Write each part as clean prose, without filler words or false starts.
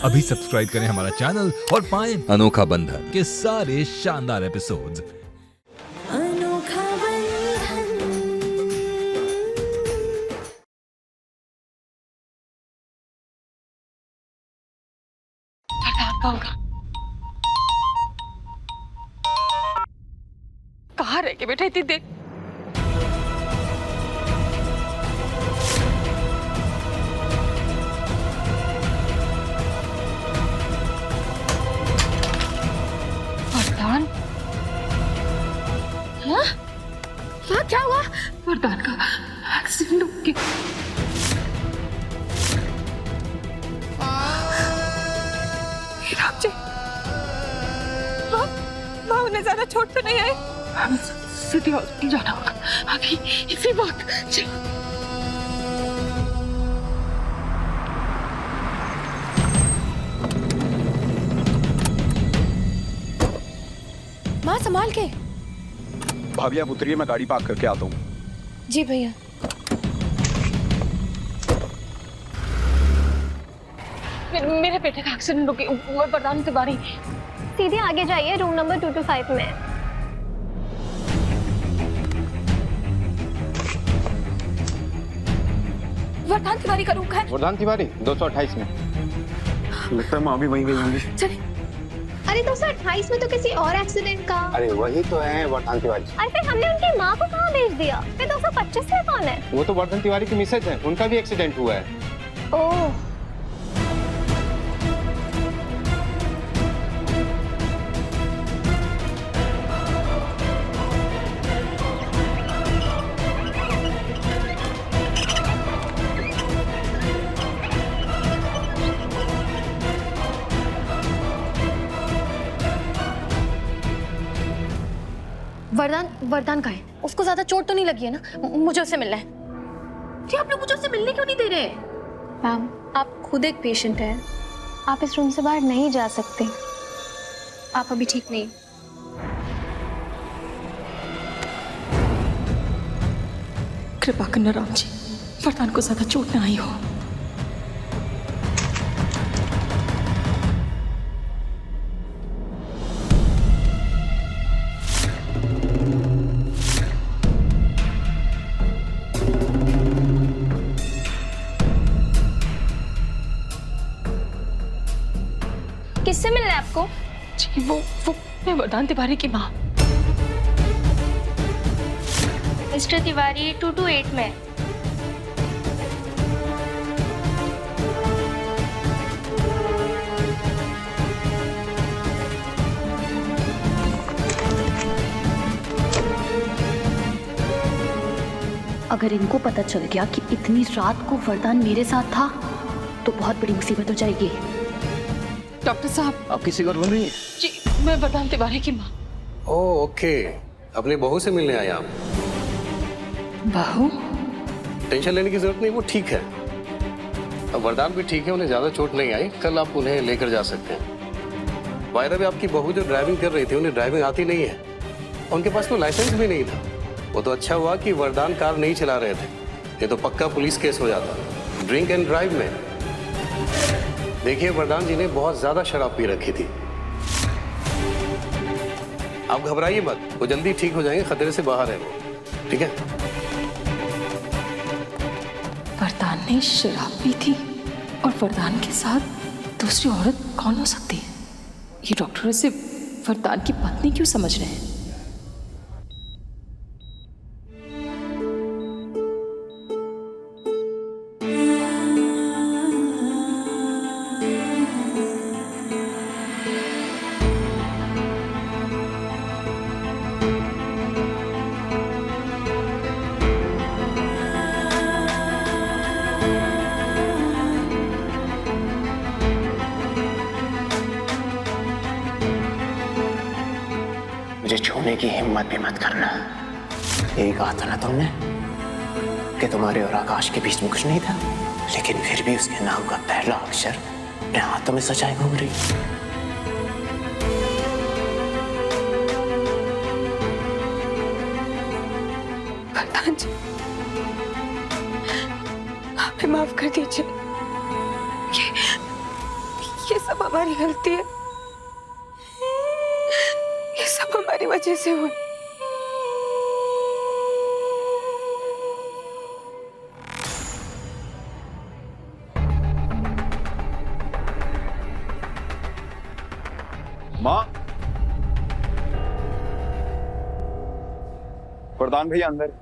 अभी सब्सक्राइब करें हमारा चैनल और पाएं अनोखा बंधन के सारे शानदार एपिसोड्स। अनोखा बंधन। होगा कहाँ रह गए बेटा इतनी देर? वरदान? हाँ? क्या हुआ? वरदान का एक्सीडेंट हो गया। जी, माँ उन्हें ज्यादा चोट तो नहीं आई? हमें सिटी हॉस्पिटल जाना होगा अभी इसी वक्त। माँ संभाल के। भाभी आप उतरिए, मैं गाड़ी पार्क करके आता हूँ। जी भैया। मेरे बेटे का एक्सीडेंट हो गया। वरदान तिवारी सीधे आगे जाइए, रूम नंबर 225 में। वरदान तिवारी का रूम है? वरदान तिवारी 228 में। लगता है माँ भी वहीं गई होंगी। चलिए। अरे 228 में तो किसी और एक्सीडेंट का। अरे वही तो है वरदान तिवारी। अरे फिर हमने उनकी माँ को कहाँ भेज दिया? फिर 225 में कौन है? वो तो वरदान तिवारी की मिसेज है, उनका भी एक्सीडेंट हुआ है। ओह, वरदान का है? उसको ज्यादा चोट तो नहीं लगी है ना? मुझे उससे मिलना है। जी आप लोग मुझे उससे मिलने क्यों नहीं दे रहे? मैम आप खुद एक पेशेंट हैं, आप इस रूम से बाहर नहीं जा सकते। आप अभी ठीक नहीं। कृपा करना राम जी, वरदान को ज्यादा चोट ना आई हो। किससे मिलना है आपको? जी वो मैं वरदान तिवारी की माँ। मिस्टर तिवारी 228 में। अगर इनको पता चल गया कि इतनी रात को वरदान मेरे साथ था तो बहुत बड़ी मुसीबत हो जाएगी। डॉक्टर साहब, आप किसी को ढूंढ रही हैं? जी मैं वरदान तिवारी की माँ। ओह ओके, अपनी बहू से मिलने आए आप? बहू? टेंशन लेने की जरूरत नहीं, वो ठीक है। अब वरदान भी ठीक है, उन्हें ज्यादा चोट नहीं आई। कल आप उन्हें लेकर जा सकते हैं। वायदा भी आपकी बहू जो ड्राइविंग कर रही थी, उन्हें ड्राइविंग आती नहीं है। उनके पास तो लाइसेंस भी नहीं था। वो तो अच्छा हुआ कि वरदान कार नहीं चला रहे थे, ये तो पक्का पुलिस केस हो जाता ड्रिंक एंड ड्राइव में। देखिए वरदान जी ने बहुत ज्यादा शराब पी रखी थी। आप घबराइए मत, वो जल्दी ठीक हो जाएंगे, खतरे से बाहर है वो। ठीक है? वरदान ने शराब पी थी और वरदान के साथ दूसरी औरत कौन हो सकती है? ये डॉक्टर इसे वरदान की पत्नी क्यों समझ रहे हैं? मुझे छूने की हिम्मत भी मत करना। यही कहा था ना तुमने कि तुम्हारे और आकाश के बीच में कुछ नहीं था, लेकिन फिर भी उसके नाम का पहला अक्षर अपने हाथों में सच्चाई घूम रही। वरदान जी, हमें माफ कर दीजिए। ये सब हमारी गलती है, ये सब हमारी वजह से हुआ। माँ, वरदान भैया अंदर।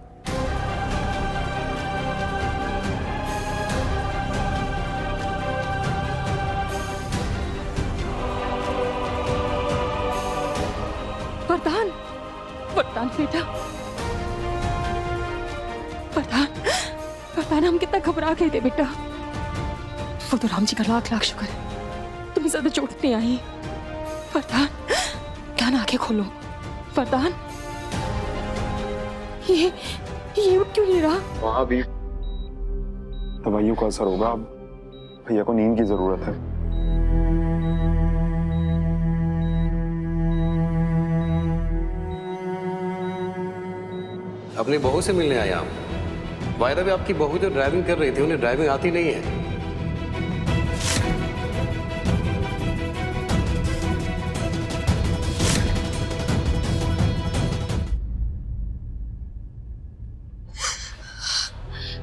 वरदान, वरदान बेटा, वरदान, वरदान हम कितना घबरा गए थे बेटा। वो तो राम जी का लाख लाख शुक्र है तुम्हें ज्यादा चोट नहीं आई। वरदान, ध्यान आंखें खोलो। वरदान, ये उठ क्यों नहीं रहा? वहां भी दवाइयों का असर होगा। अब भैया को नींद की जरूरत है। अपनी बहू से मिलने आया आप। वायदा भी आपकी बहू जो ड्राइविंग कर रही थी, उन्हें ड्राइविंग आती नहीं है।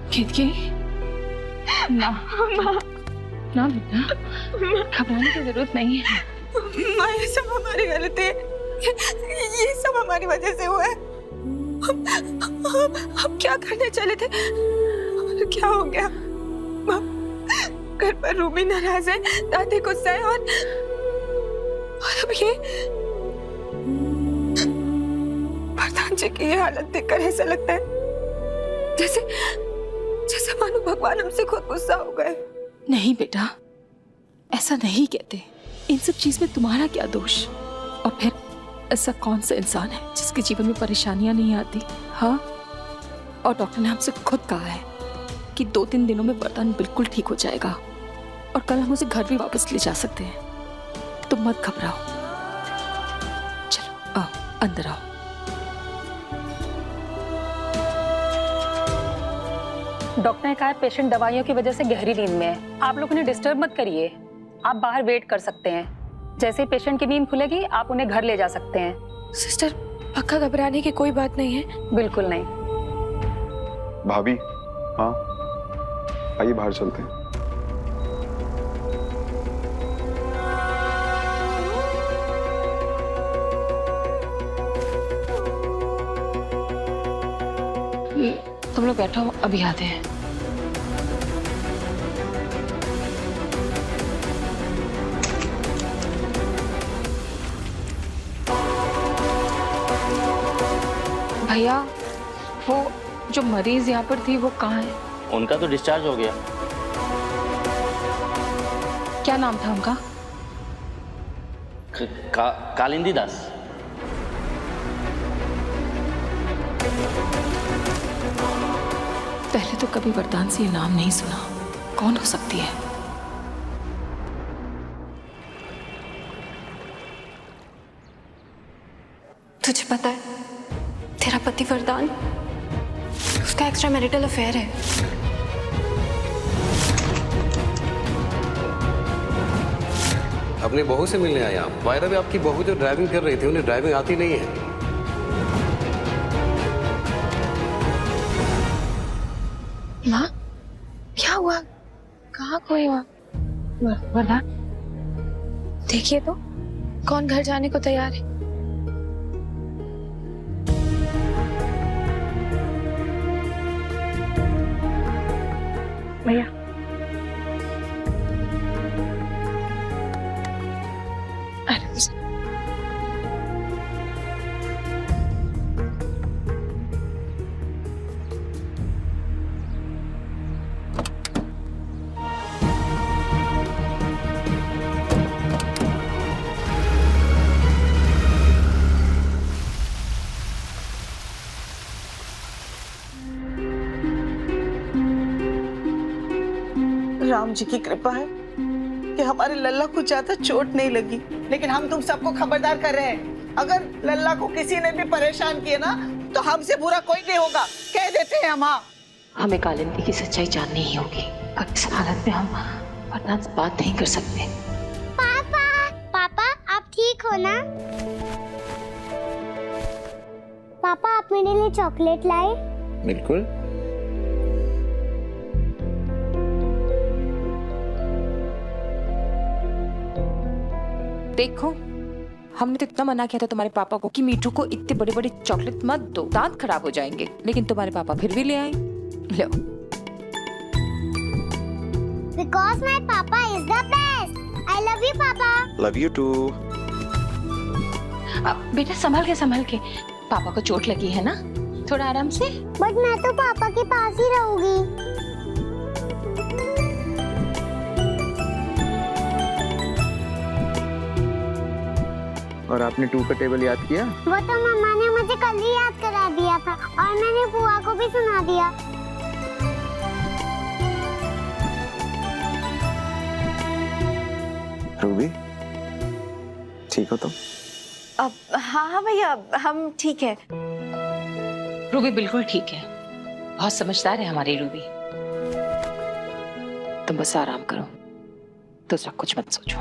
केतकी, ना ना बेटा, घबराने की जरूरत नहीं है। माँ, ये सब हमारी गलती है, ये सब हमारी वजह से हुआ है। हम क्या करने चले थे और क्या हो गया? घर पर रूमी नाराज है, दादी गुस्सा है और अब ये वरदान जी की ये हालत देखकर ऐसा लगता है जैसे मानो भगवान हमसे खुद गुस्सा हो गए। नहीं बेटा, ऐसा नहीं कहते। इन सब चीज में तुम्हारा क्या दोष? और फिर ऐसा कौन सा इंसान है जिसके जीवन में परेशानियां नहीं आती? हाँ, और डॉक्टर ने हमसे खुद कहा है कि 2-3 दिनों में वरदान बिल्कुल ठीक हो जाएगा और कल हम उसे घर भी वापस ले जा सकते हैं। तुम मत घबराओ, चलो आओ, अंदर आओ। डॉक्टर ने कहा है पेशेंट दवाइयों की वजह से गहरी नींद में है। आप लोग उन्हें डिस्टर्ब मत करिए, आप बाहर वेट कर सकते हैं। जैसे ही पेशेंट की नींद खुलेगी आप उन्हें घर ले जा सकते हैं। सिस्टर, पक्का घबराने की कोई बात नहीं है? बिल्कुल नहीं। भाभी, हाँ आइए बाहर चलते हैं। तुम लोग बैठो, अभी आते हैं। भैया, वो जो मरीज यहाँ पर थी वो कहाँ है? उनका तो डिस्चार्ज हो गया। क्या नाम था उनका? कालिंदी दास। पहले तो कभी वरदान से ये नाम नहीं सुना। कौन हो सकती है? तुझे पता है तेरा पति वरदान, उसका एक्स्ट्रा मैरिटल अफेयर है। अपनी बहू से मिलने आया आप। वायदा भी आपकी बहू जो ड्राइविंग कर रही थी, उन्हें ड्राइविंग आती नहीं है। माँ, क्या हुआ? कहाँ खोए हुआ? वरदान, देखिए तो कौन घर जाने को तैयार है। भैया, राम जी की कृपा है कि हमारे लल्ला को ज्यादा चोट नहीं लगी, लेकिन हम तुम सबको खबरदार कर रहे हैं, अगर लल्ला को किसी ने भी परेशान किया ना तो हमसे बुरा कोई नहीं होगा, कह देते हैं हम। हाँ, हमें कालिंदी की सच्चाई जाननी ही होगी, और इस हालत में हम वरदान से बात नहीं कर सकते। हो ना? पापा आप मेरे लिए चॉकलेट लाए? बिल्कुल। देखो, हमने तो इतना मना किया था तुम्हारे पापा को कि मीठू को इतने बड़े बड़े चॉकलेट मत दो, दांत खराब हो जाएंगे, लेकिन तुम्हारे पापा फिर भी ले आए। लो। Because my papa is the best. I love you, Papa. Love you too. बेटा संभाल के, पापा को चोट लगी है ना, थोड़ा आराम से। बट मैं तो पापा के पास ही रहूंगी। और आपने 2 का टेबल याद किया? वो तो मम्मा ने मुझे कल ही याद करा दिया था और मैंने बुआ को भी सुना दिया। रूबी, ठीक हो तुम? हाँ भैया, हम ठीक है। रूबी बिल्कुल ठीक है, बहुत समझदार है हमारी रूबी। तुम बस आराम करो, दूसरा कुछ मत सोचो।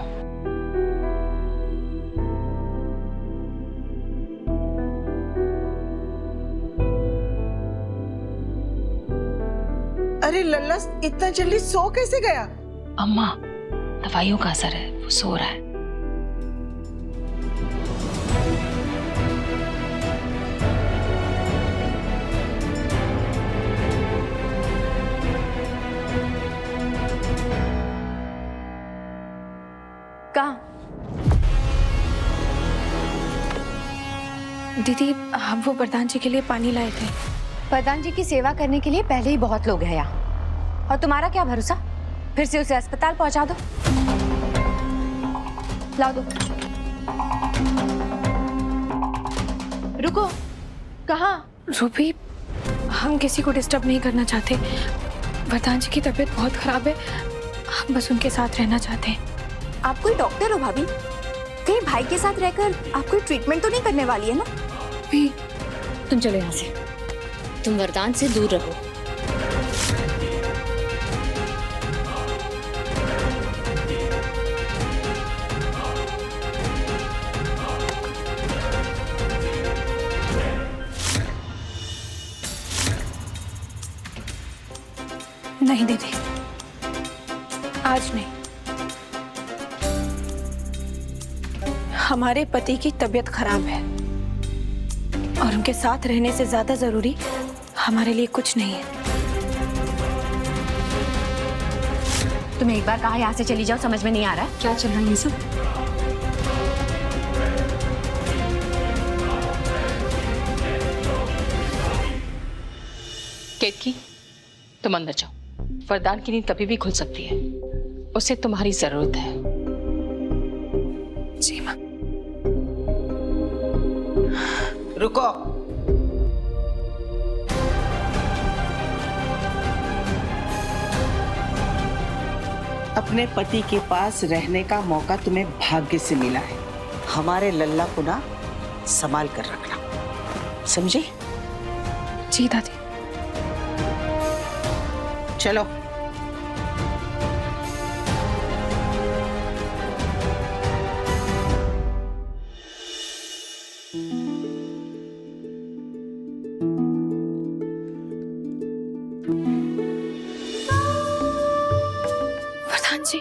अरे लल्ला इतना जल्दी सो कैसे गया? अम्मा, दवाइयों का असर है, वो सो रहा है। कहाँ? दीदी, हम वो वरदान जी के लिए पानी लाए थे। प्रधान जी की सेवा करने के लिए पहले ही बहुत लोग हैं यहाँ, और तुम्हारा क्या भरोसा? फिर से उसे अस्पताल पहुंचा दो। लाओ दो। रुको, कहाँ? रूबी, हम किसी को डिस्टर्ब नहीं करना चाहते। वरदान जी की तबीयत बहुत खराब है, हम बस उनके साथ रहना चाहते हैं। आप कोई डॉक्टर हो भाभी? कहीं भाई के साथ रहकर आप कोई ट्रीटमेंट तो नहीं करने वाली है ना? भी तुम चलो यहाँ से, तुम वरदान से दूर रहो। नहीं दीदी, आज नहीं। हमारे पति की तबीयत खराब है और उनके साथ रहने से ज्यादा जरूरी हमारे लिए कुछ नहीं है। तुम्हें एक बार कहा यहाँ से चली जाओ, समझ में नहीं आ रहा है? क्या चल रहा है ये सब? केतकी, तुम अंदर जाओ। वरदान की नींद कभी भी खुल सकती है, उसे तुम्हारी जरूरत है। जी माँ। रुको। अपने पति के पास रहने का मौका तुम्हें भाग्य से मिला है। हमारे लल्ला को ना संभाल कर रखना, समझे? जी दादी। चलो। वरदान जी,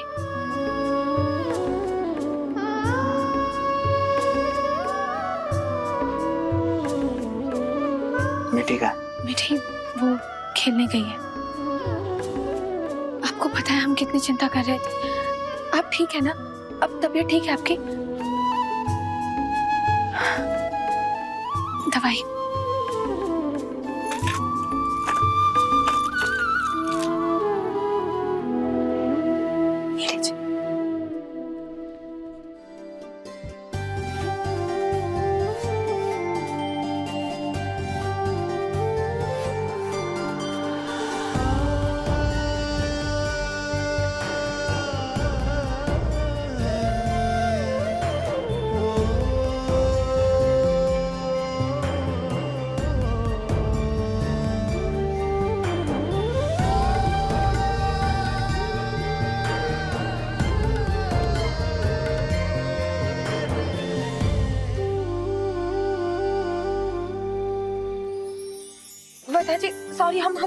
मिठी का? मिठी वो खेलने गई है। आपको पता है हम कितनी चिंता कर रहे थे। आप ठीक है ना? अब तबीयत ठीक है आपकी? दवाई ये लीजिए। वर्धा जी सॉरी, हम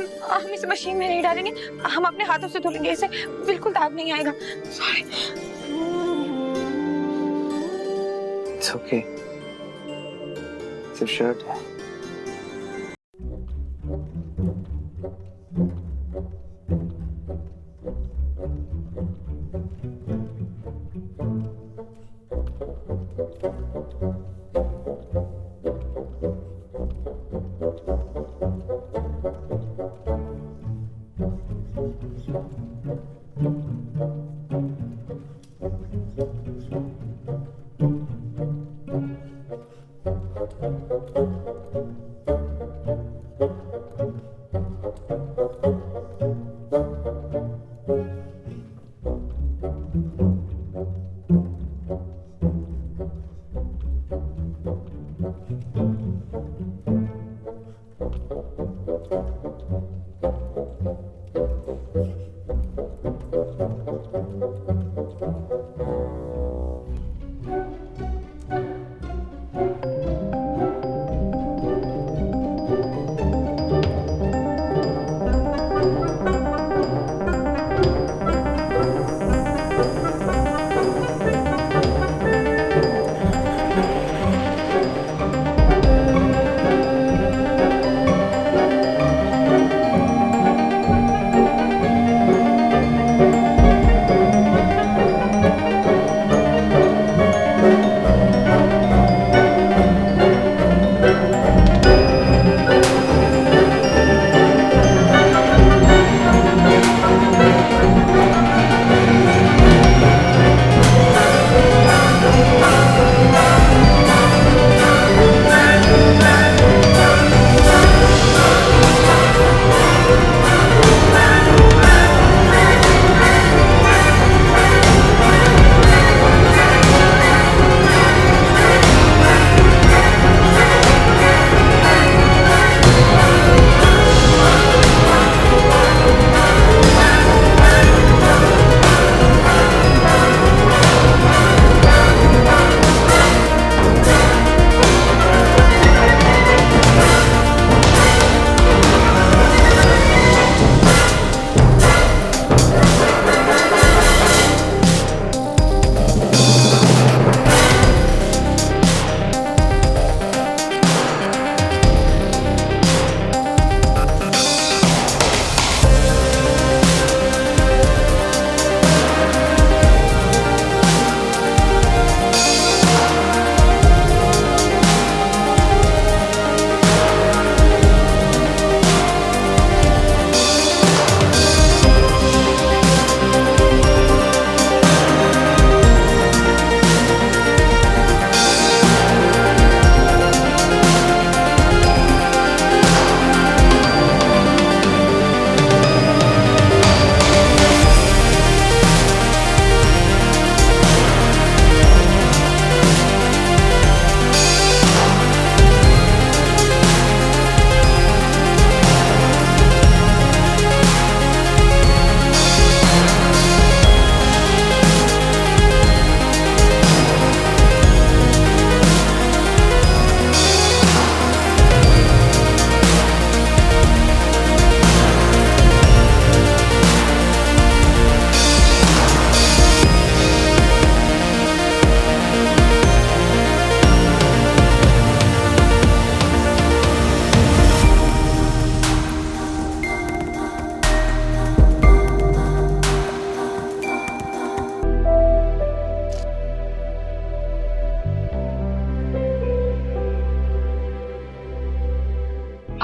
इसे मशीन में नहीं डालेंगे, हम अपने हाथों से धो लेंगे, इसे बिल्कुल दाग नहीं आएगा। सॉरी। इट्स ओके, सिर्फ शर्ट है।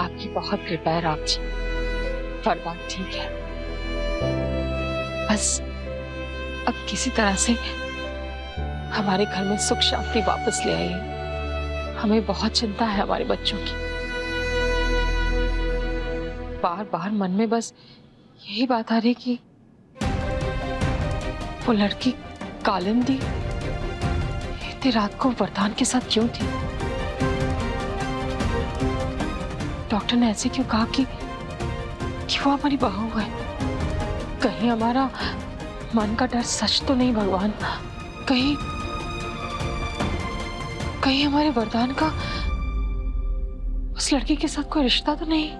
आपकी बहुत कृपा है राम जी, वरदान ठीक है। बस अब किसी तरह से हमारे घर में सुख शांति वापस ले आइए। हमें बहुत चिंता है हमारे बच्चों की। बार बार मन में बस यही बात आ रही कि वो लड़की कालिंदी इतनी रात को वरदान के साथ क्यों थी? डॉक्टर ने ऐसे क्यों कहा कि वो हमारी बहू है? कहीं हमारा मन का डर सच तो नहीं भगवान? कहीं हमारे वरदान का उस लड़की के साथ कोई रिश्ता तो नहीं?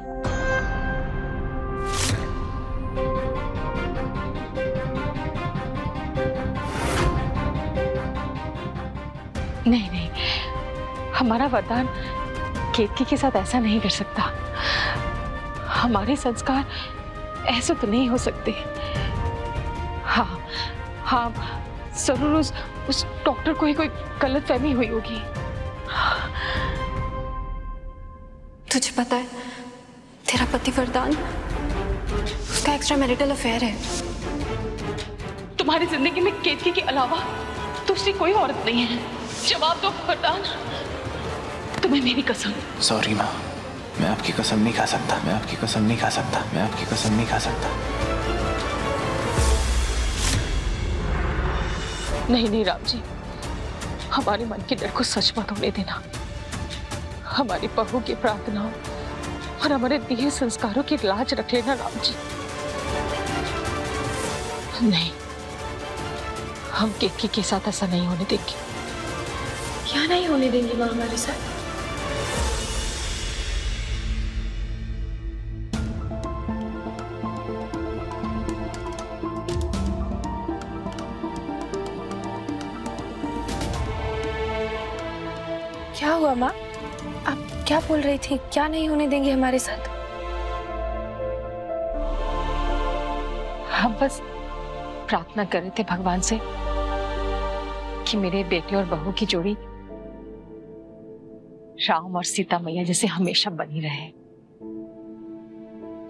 नहीं नहीं, हमारा वरदान केतकी के साथ ऐसा नहीं कर सकता। हमारे संस्कार ऐसे तो नहीं हो सकते। हाँ हाँ, जरूर उस डॉक्टर को ही कोई गलतफहमी हुई होगी। तुझे पता है तेरा पति वरदान, उसका एक्स्ट्रा मैरिटल अफेयर है। तुम्हारी जिंदगी में केतकी के अलावा दूसरी कोई औरत नहीं है। जवाब दो वरदान, तुम्हें मेरी कसम। सॉरी माँ, मैं आपकी कसम नहीं खा सकता, मैं आपकी कसम नहीं खा सकता, मैं आपकी कसम नहीं खा सकता। नहीं नहीं राम जी, हमारे मन के डर को सच मत होने देना। हमारी बहू की प्रार्थनाओं और हमारे दिए संस्कारों की लाज रख लेना राम जी। नहीं, हम केतकी के साथ ऐसा नहीं होने देंगे। क्या नहीं होने देंगी माँ हमारे साथ? क्या हुआ माँ? आप क्या बोल रही थी? क्या नहीं होने देंगे हमारे साथ? हम बस प्रार्थना कर रहे थे भगवान से कि मेरे बेटे और बहू की जोड़ी राम और सीता मैया जैसे हमेशा बनी रहे।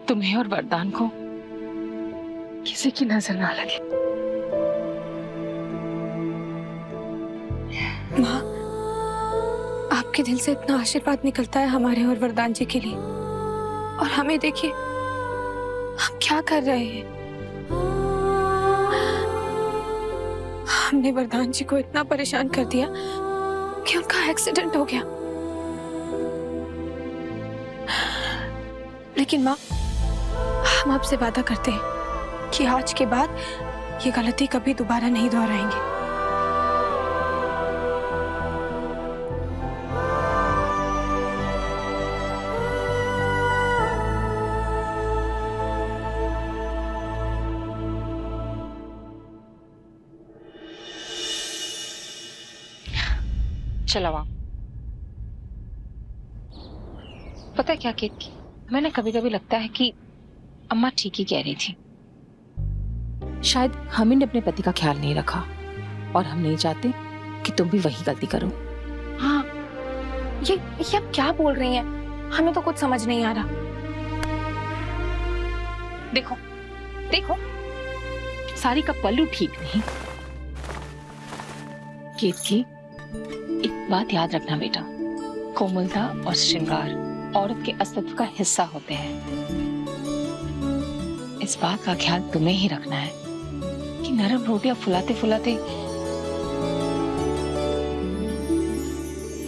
तुम्हें और वरदान को किसी की नजर ना लगे। माँ, आपके दिल से इतना आशीर्वाद निकलता है हमारे और वरदान जी के लिए, और हमें देखिए हम क्या कर रहे हैं। हमने वरदान जी को इतना परेशान कर दिया कि उनका एक्सीडेंट हो गया। लेकिन माँ, हम आपसे वादा करते हैं कि आज के बाद ये गलती कभी दोबारा नहीं दोहराएंगे। चलो वहां। पता है क्या केतकी, मैंने कभी कभी लगता है कि अम्मा ठीक ही कह रही थी। शायद हम ही ने अपने पति का ख्याल नहीं रखा, और हम नहीं चाहते कि तुम भी वही गलती करो। हाँ, ये आप क्या बोल रही हैं? हमें तो कुछ समझ नहीं आ रहा। देखो देखो, साड़ी का पल्लू ठीक नहीं। केतकी, एक बात याद रखना बेटा, कोमलता और श्रृंगार औरत के अस्तित्व का हिस्सा होते हैं। इस बात का ख्याल तुम्हें ही रखना है कि नरम रोटियां फुलाते फुलाते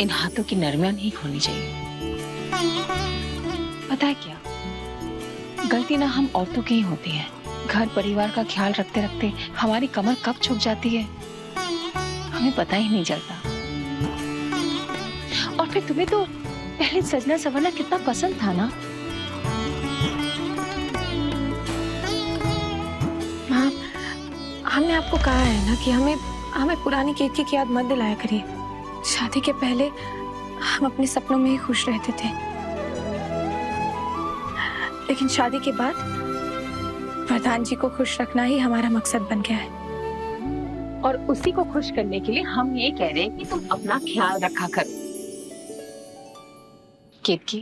इन हाथों की नरमियां नहीं खोनी चाहिए। पता है क्या, गलती ना हम औरतों की ही होती है। घर परिवार का ख्याल रखते रखते हमारी कमर कब झुक जाती है हमें पता ही नहीं चलता। और फिर तुम्हें तो पहले सजना संवरना कितना पसंद था ना। माँ, हमने आपको कहा है ना कि हमें पुरानी केतकी की याद मत दिलाया करिए। शादी के पहले हम अपने सपनों में ही खुश रहते थे, लेकिन शादी के बाद वरदान जी को खुश रखना ही हमारा मकसद बन गया है। और उसी को खुश करने के लिए हम ये कह रहे हैं कि तुम अपना ख्याल रखा करो। केतकी,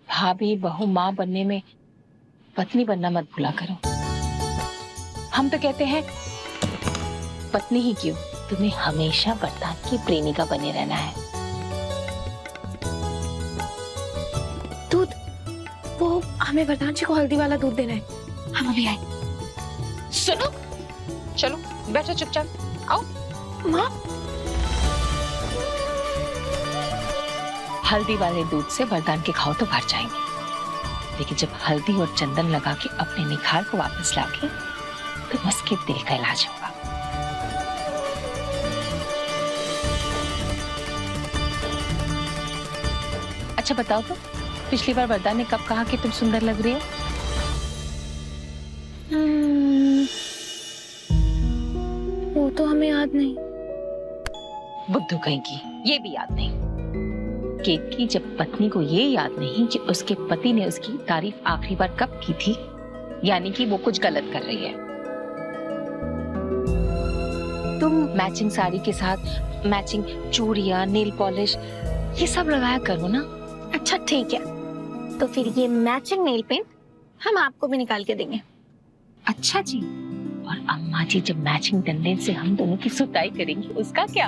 भाभी बहू माँ बनने में पत्नी बनना मत भूला करो। हम तो कहते हैं पत्नी ही क्यों, तुम्हें हमेशा वरदान की प्रेमिका बने रहना है। दूध, वो हमें वरदान जी को हल्दी वाला दूध देना है। हम अभी आए। सुनो, चलो बैठो चुपचाप, आओ। माँ, हल्दी वाले दूध से वरदान के घाव तो भर जाएंगे, लेकिन जब हल्दी और चंदन लगा के अपने निखार को वापस लाके तो उसके दिल का इलाज होगा। अच्छा बताओ तो, पिछली बार वरदान ने कब कहा कि तुम सुंदर लग रही हो? वो तो हमें याद नहीं। बुद्धू कहेंगी, ये भी याद नहीं। केतकी जब पत्नी को ये याद नहीं कि उसके पति ने उसकी तारीफ आखिरी बार कब की थी, यानी कि वो कुछ गलत कर रही है। तुम मैचिंग साड़ी के साथ मैचिंग चूड़ियां, नेल पॉलिश ये सब लगाया करो ना। अच्छा ठीक है, तो फिर ये मैचिंग नेल पेंट हम आपको भी निकाल के देंगे। अच्छा जी। और अम्मा जी जब मैचिंग डंडे से हम दोनों की सुताई करेंगी, उसका क्या?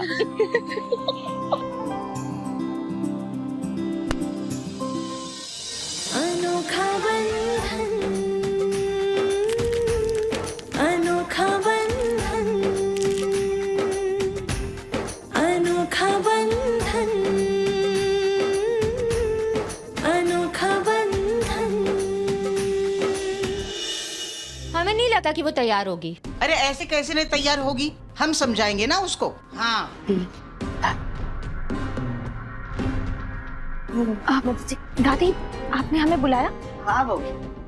अनोखा बंधन, अनोखा बंधन, अनोखा बंधन, अनोखा बंधन। हमें नहीं लगा कि वो तैयार होगी। अरे ऐसे कैसे नहीं तैयार होगी, हम समझाएंगे ना उसको। हाँ दादी, आपने हमें बुलाया? हाँ बहू,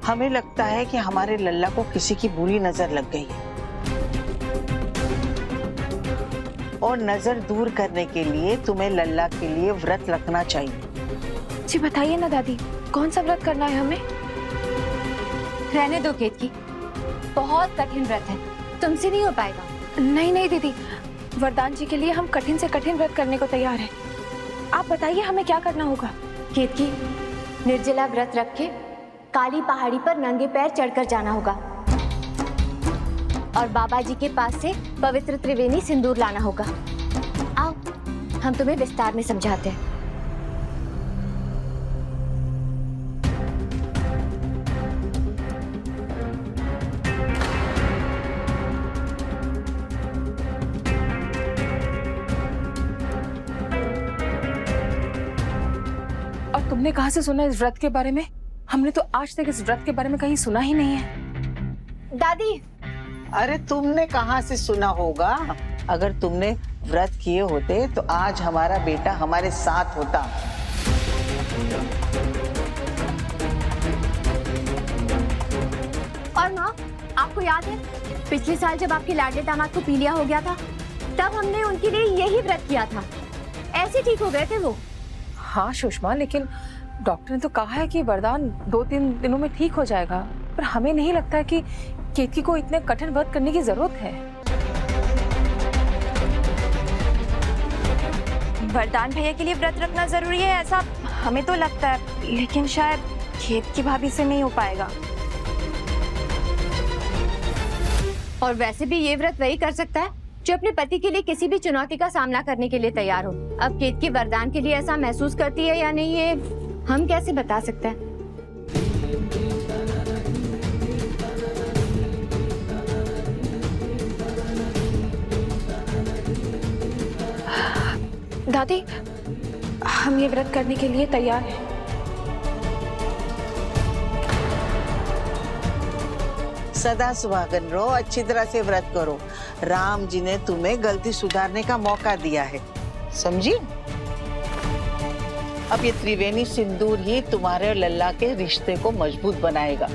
हमें लगता है कि हमारे लल्ला को किसी की बुरी नजर लग गई है और नजर दूर करने के लिए तुम्हें लल्ला के लिए व्रत रखना चाहिए। जी बताइए ना दादी, कौन सा व्रत करना है हमें? रहने दो केतकी, बहुत कठिन व्रत है, तुमसे नहीं हो पाएगा। नहीं नहीं दीदी, वरदान जी के लिए हम कठिन से कठिन व्रत करने को तैयार हैं। आप बताइए हमें क्या करना होगा? केतकी, निर्जला व्रत रख के काली पहाड़ी पर नंगे पैर चढ़कर जाना होगा और बाबा जी के पास से पवित्र त्रिवेणी सिंदूर लाना होगा। आओ, हम तुम्हें विस्तार में समझाते हैं। और तुमने कहाँ से सुना इस व्रत के बारे में? हमने तो आज तक इस व्रत के बारे में कहीं सुना ही नहीं है। दादी, अरे तुमने कहाँ से सुना होगा? अगर तुमने व्रत किए होते तो आज हमारा बेटा हमारे साथ होता। और माँ, आपको याद है पिछले साल जब आपके लाडले दामाद को पीलिया हो गया था, तब हमने उनके लिए यही व्रत किया था। ऐसे ठीक हो गए थे वो। हाँ सुषमा, लेकिन डॉक्टर ने तो कहा है कि वरदान 2-3 दिनों में ठीक हो जाएगा, पर हमें नहीं लगता है कि केतकी को इतने कठिन व्रत करने की जरूरत है। वरदान भैया के लिए व्रत रखना जरूरी है ऐसा हमें तो लगता है, लेकिन शायद केतकी भाभी से नहीं हो पाएगा। और वैसे भी ये व्रत वही कर सकता है जो अपने पति के लिए किसी भी चुनौती का सामना करने के लिए तैयार हो। अब केतकी वरदान के लिए ऐसा महसूस करती है या नहीं, ये हम कैसे बता सकते हैं? दादी, हम ये व्रत करने के लिए तैयार हैं। सदा सुहागन रहो, अच्छी तरह से व्रत करो। राम जी ने तुम्हें गलती सुधारने का मौका दिया है, समझी? अब ये त्रिवेणी सिंदूर ही तुम्हारे और लल्ला के रिश्ते को मजबूत बनाएगा।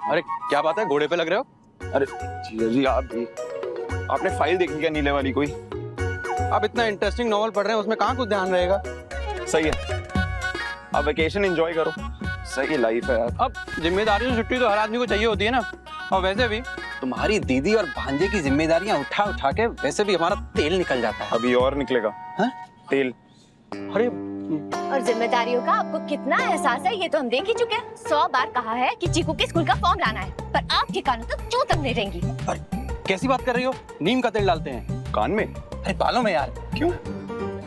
अरे क्या बात है, घोड़े पे लग रहे हो? अरे जी आप भी, आपने फाइल देखी क्या नीले वाली कोई? आप इतना इंटरेस्टिंग नॉवल पढ़ रहे हैं, उसमें कहाँ कुछ ध्यान रहेगा। सही है, अब वेकेशन एंजॉय करो, सही लाइफ है यार। अब जिम्मेदारियों से छुट्टी तो हर आदमी को चाहिए होती है ना। और वैसे भी तुम्हारी दीदी और भांजे की जिम्मेदारियां उठा उठा के वैसे भी हमारा तेल निकल जाता है। अभी और निकलेगा। हाँ? तेल। अरे और जिम्मेदारियों का आपको कितना एहसास है ये तो हम देख ही चुके हैं। 100 बार कहा है कि चीकू के स्कूल का फॉर्म लाना है, पर आपके कानों तक क्यों तक नहीं रहेंगी? कैसी बात कर रही हो? नीम का तेल डालते हैं कान में? अरे बालों में यार। क्यों?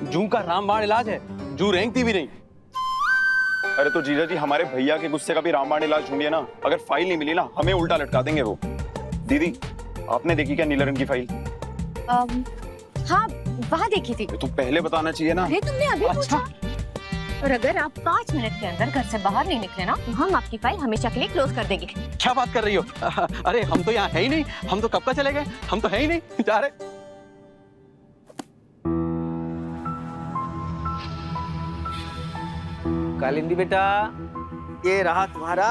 जू का रामबाण इलाज है, जू रेंगती भी नहीं। अरे तो जीजा जी, हमारे भैया के गुस्से का भी रामबाण इलाज ढूंढिए ना। अगर फाइल नहीं मिली ना, हमें उल्टा लटका देंगे वो। दीदी, आपने देखी क्या नीले रंग की फाइल? हाँ, वहाँ देखी थी। तो पहले बताना चाहिए ना। अरे तुमने अभी पूछा? और अगर आप 5 मिनट के अंदर घर से बाहर नहीं निकले ना, तो हम आपकी फाइल हमेशा के लिए क्लोज कर देंगे। क्या बात कर रही हो? अरे हम तो यहाँ है ही नहीं, हम तो कब का चले गए, हम तो है ही नहीं, जा रहे। कालिंदी बेटा, ये रहा तुम्हारा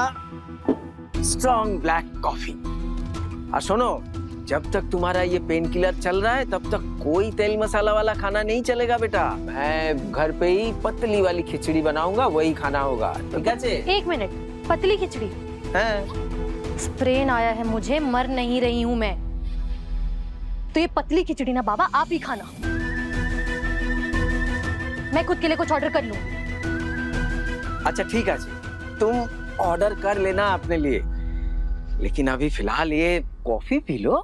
स्ट्रॉन्ग ब्लैक कॉफी। और सुनो, जब तक तुम्हारा ये पेन किलर चल रहा है तब तक कोई तेल मसाला वाला खाना नहीं चलेगा बेटा। मैं घर पे ही पतली वाली खिचड़ी बनाऊंगा, वही खाना होगा, ठीक है? 1 मिनट, पतली खिचड़ी? स्प्रेन आया है मुझे, मर नहीं रही हूँ मैं। तो ये पतली खिचड़ी ना बाबा आप ही खाना, मैं खुद के लिए कुछ ऑर्डर कर लूं। अच्छा ठीक है जी, तुम ऑर्डर कर लेना अपने लिए, लेकिन अभी फिलहाल ये कॉफी पी लो,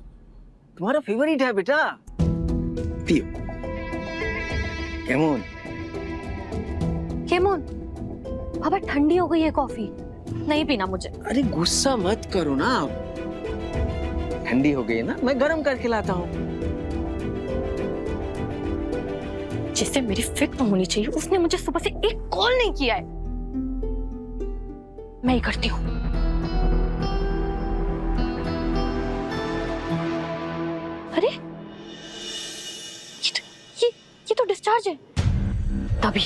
तुम्हारा फेवरेट है बेटा, पियो। केमून केमून बाबा, ठंडी हो गई है कॉफी, नहीं पीना मुझे। अरे गुस्सा मत करो ना, ठंडी हो गई है ना, मैं गरम करके लाता हूँ। जिससे मेरी फिक्र होनी चाहिए उसने मुझे सुबह से एक कॉल नहीं किया है। मैं ही करती हूँ। अरे ये तो डिस्चार्ज है। तभी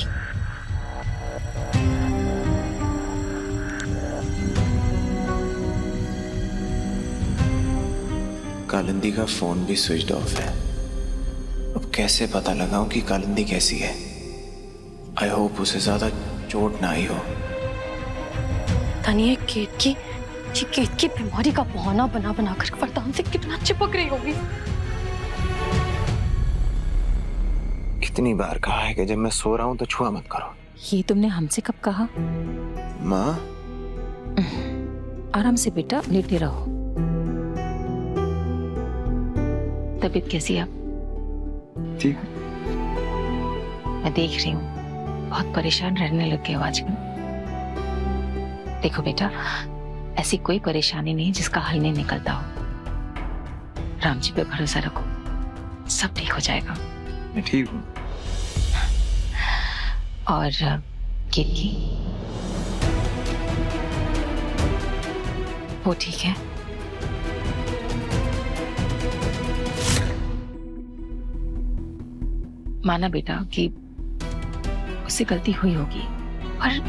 कालिंदी का फोन भी स्विच ऑफ है। अब कैसे पता लगाऊं कि कालिंदी कैसी है? आई होप उसे ज्यादा चोट ना आई हो। तनिए केत की बीमारी का बहाना बना बना कर वरदान से कितना चिपक रही होगी। इतनी बार कहा है कि जब मैं सो रहा हूं तो छुआ मत करो। ये तुमने हमसे कब कहा? माँ आराम से बेटा, लेटे रहो। तबीयत कैसी है आप? ठीक। मैं देख रही हूँ बहुत परेशान रहने लग गए हो आजकल। देखो बेटा, ऐसी कोई परेशानी नहीं जिसका हल नहीं निकलता हो। राम जी पे भरोसा रखो, सब ठीक हो जाएगा। मैं ठीक हूँ। और केतकी वो ठीक है? माना बेटा कि उससे गलती हुई होगी, पर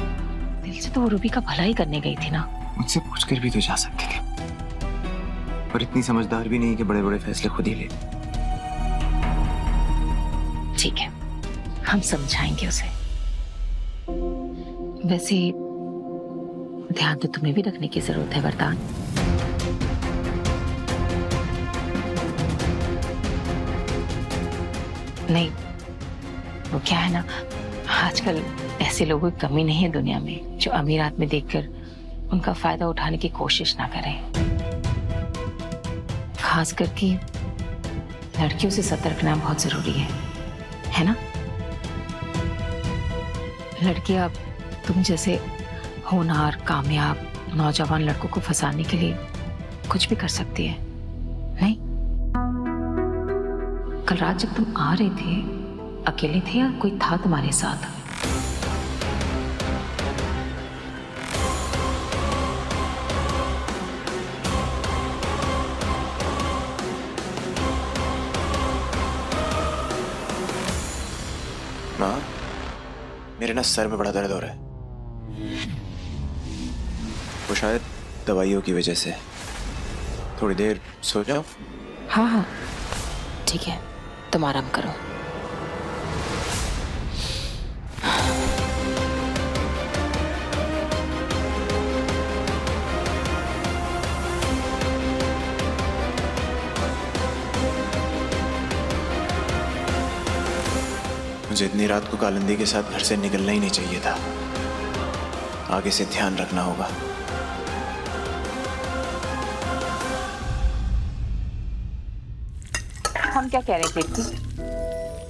दिल से तो वो रूबी का भला ही करने गई थी ना। मुझसे पूछकर भी तो जा सकते थे, पर इतनी समझदार भी नहीं कि बड़े बड़े फैसले खुद ही ले। ठीक है, हम समझाएंगे उसे। वैसे ध्यान तो तुम्हें भी रखने की जरूरत है वरदान। नहीं, वो क्या है ना, आजकल ऐसे लोगों की कमी नहीं है दुनिया में जो अमीर आदमी देखकर उनका फायदा उठाने की कोशिश ना करें। खास करके लड़कियों से सतर्क रहना बहुत जरूरी है ना? लड़कियां तुम जैसे होनहार कामयाब नौजवान लड़कों को फंसाने के लिए कुछ भी कर सकती है, नहीं? कल रात जब तुम आ रहे थे, अकेले थे या कोई था तुम्हारे साथ? माँ, मेरे ना सर में बड़ा दर्द हो रहा है। वो शायद दवाइयों की वजह से। थोड़ी देर सो जाओ। हाँ हाँ ठीक है, तुम आराम करो। मुझे इतनी रात को कालिंदी के साथ घर से निकलना ही नहीं चाहिए था। आगे से ध्यान रखना होगा। हम क्या कह रहे हैं कीर्ति?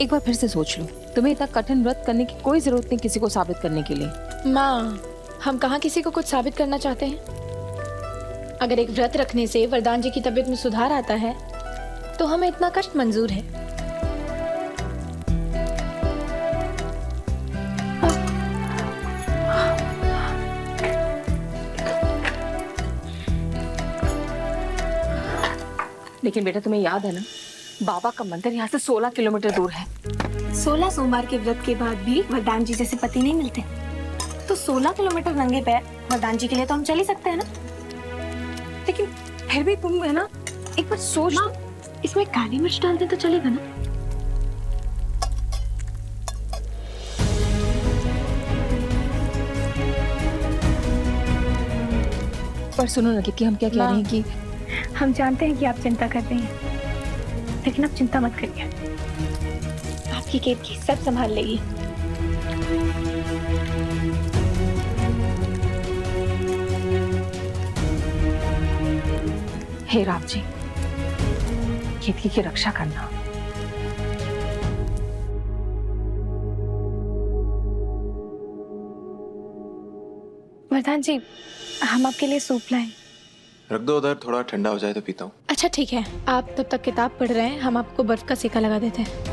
एक बार फिर से सोच लो। तुम्हें इतना कठिन व्रत करने की कोई जरूरत नहीं किसी को साबित करने के लिए। माँ, हम कहाँ किसी को कुछ साबित करना चाहते हैं। अगर एक व्रत रखने से वरदान जी की तबीयत में सुधार आता है तो हमें इतना कष्ट मंजूर है। लेकिन बेटा तुम्हें याद है ना, बाबा का मंदिर यहाँ से 16 किलोमीटर दूर है। 16 सोमवार के व्रत के बाद भी वरदान जी जैसे पति नहीं मिलते। तो 16 किलोमीटर नंगे पैर वरदान जी के लिए तो हम चल ही सकते हैं ना। लेकिन फिर भी तुम है ना, एक बार सोच, इसमें काली मिर्च डाल दे तो चलेगा ना? पर सुनो ना कि हम क्या कह रहे हैं कि हम जानते हैं कि आप चिंता कर रही हैं, लेकिन आप चिंता मत करिए, आपकी केतकी सब संभाल लेगी। हे राम जी, केतकी की रक्षा करना। वरदान जी, हम आपके लिए सूप लाएं। रख दो उधर, थोड़ा ठंडा हो जाए तो पीता हूँ। अच्छा ठीक है, आप तब तक किताब पढ़ रहे हैं, हम आपको बर्फ का सेका लगा देते हैं।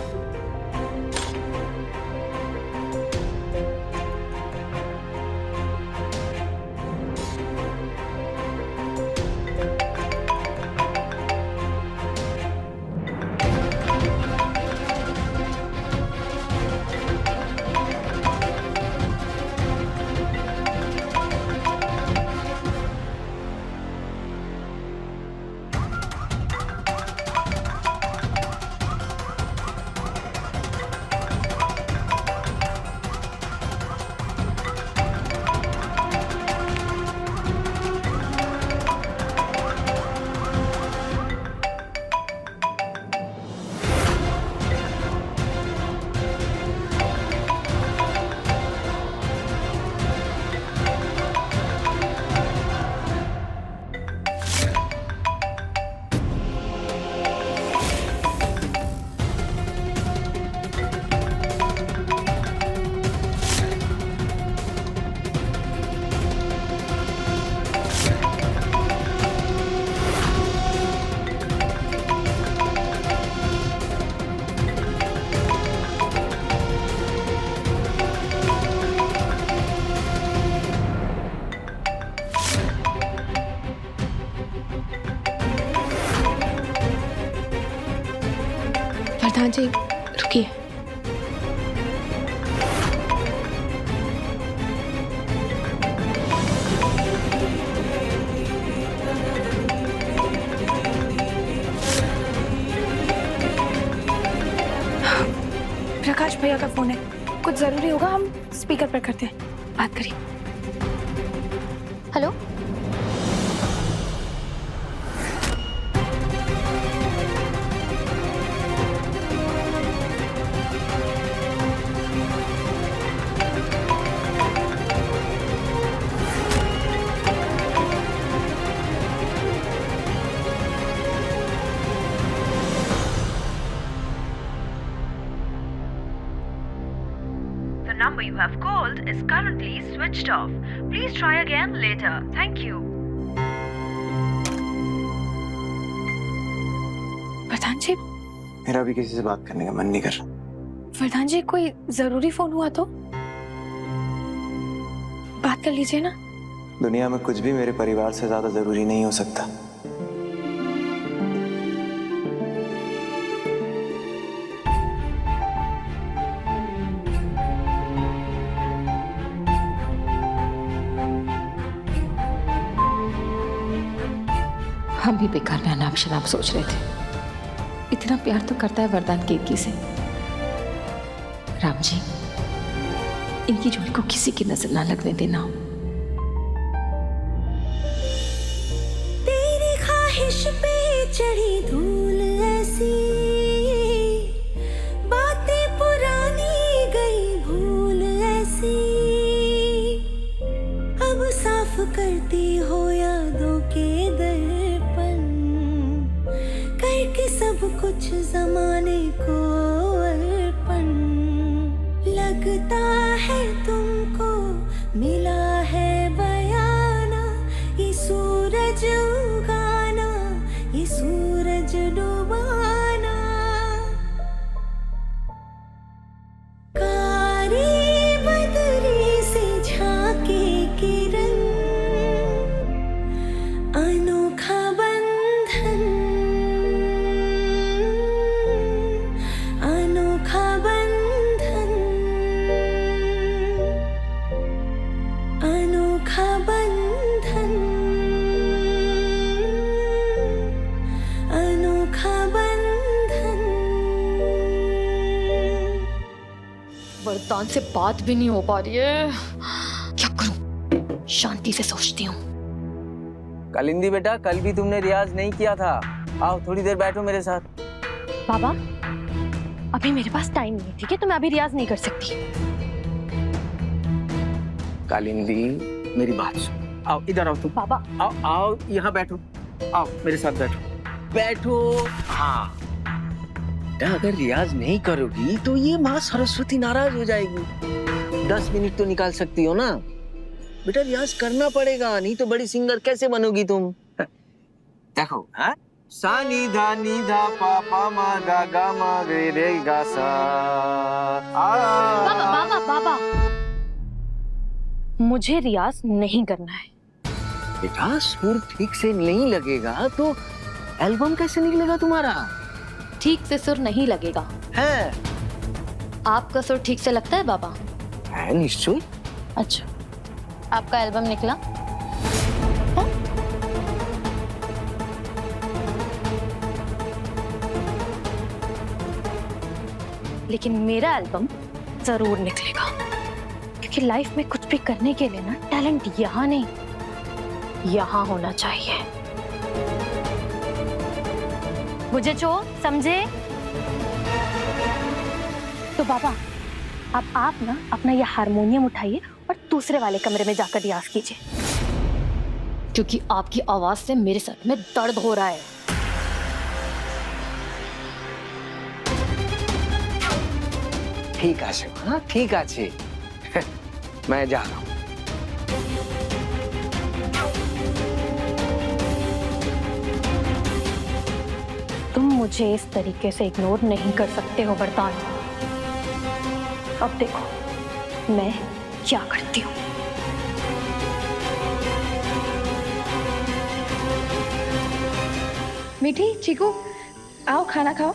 वरदान जी रुकिए। प्रकाश भैया का फोन है, कुछ जरूरी होगा, हम स्पीकर पर करते हैं, बात करिए। Hello, The number you have called is currently switched off. Please try again later. Thank you. वरदान जी, मेरा भी किसी से बात करने का मन नहीं कर रहा। वरदान जी कोई जरूरी फोन हुआ तो बात कर लीजिए ना। दुनिया में कुछ भी मेरे परिवार से ज्यादा जरूरी नहीं हो सकता। हम भी बेकार में अनाप शनाप सोच रहे थे। इतना प्यार तो करता है वरदान केतकी से। राम जी, इनकी जोड़ी को किसी की नजर ना लगने देना। तेरी ख्वाहिश पे चढ़ी धूल ऐसी, बातें पुरानी गई भूल ऐसी, अब साफ करती हो यादों के दर्पण, करके सब कुछ जमाने को अर्पण। लगता है तुमको मिला है बयाना, ये सूरज उगाना, ये सूरज डुबाना। कारी बदरी से झांके किरण, अनोखा बंधन, अनोखा बंधन। वरदान से बात भी नहीं हो पा रही है, क्या करूं? शांति से सोचती हूँ। कालिंदी बेटा, कल भी तुमने रियाज नहीं किया था। आओ थोड़ी देर बैठो मेरे साथ। बाबा, अभी मेरे पास टाइम नहीं, ठीक है? तो मैं अभी रियाज नहीं कर सकती। कालिंदी मेरी बात सुन, आओ इधर आओ तुम। बाबा आओ आओ यहाँ बैठो, आओ मेरे साथ बैठो, बैठो। हाँ बेटा, अगर रियाज नहीं करोगी तो ये माँ सरस्वती नाराज हो जाएगी। 10 मिनट तो निकाल सकती हो ना बेटा, रियाज करना पड़ेगा, नहीं तो बड़ी सिंगर कैसे बनोगी तुम। देखो, हाँ, सा नी धा पा पा मा गा मा रे रे गा सा। बाबा बाबा बाबा, मुझे रियाज नहीं करना है। बेटा सुर ठीक से नहीं लगेगा तो एल्बम कैसे निकलेगा तुम्हारा? ठीक से सुर नहीं लगेगा है? आपका सुर ठीक से लगता है बाबा? है निश्चय। अच्छा, आपका एल्बम निकला? हाँ? लेकिन मेरा एल्बम जरूर निकलेगा, क्योंकि लाइफ में कुछ भी करने के लिए ना टैलेंट यहाँ नहीं, यहाँ होना चाहिए। मुझे जो समझे? तो बाबा, अब आप ना अपना ये हारमोनियम उठाइए और दूसरे वाले कमरे में जाकर रियाज कीजिए, क्योंकि आपकी आवाज से मेरे सर में दर्द हो रहा है। ठीक है, हाँ ठीक है। मैं जा रहा हूँ। तुम मुझे इस तरीके से इग्नोर नहीं कर सकते हो वरदान। अब देखो मैं क्या करती हूँ। मीठी, चीकू, आओ खाना खाओ।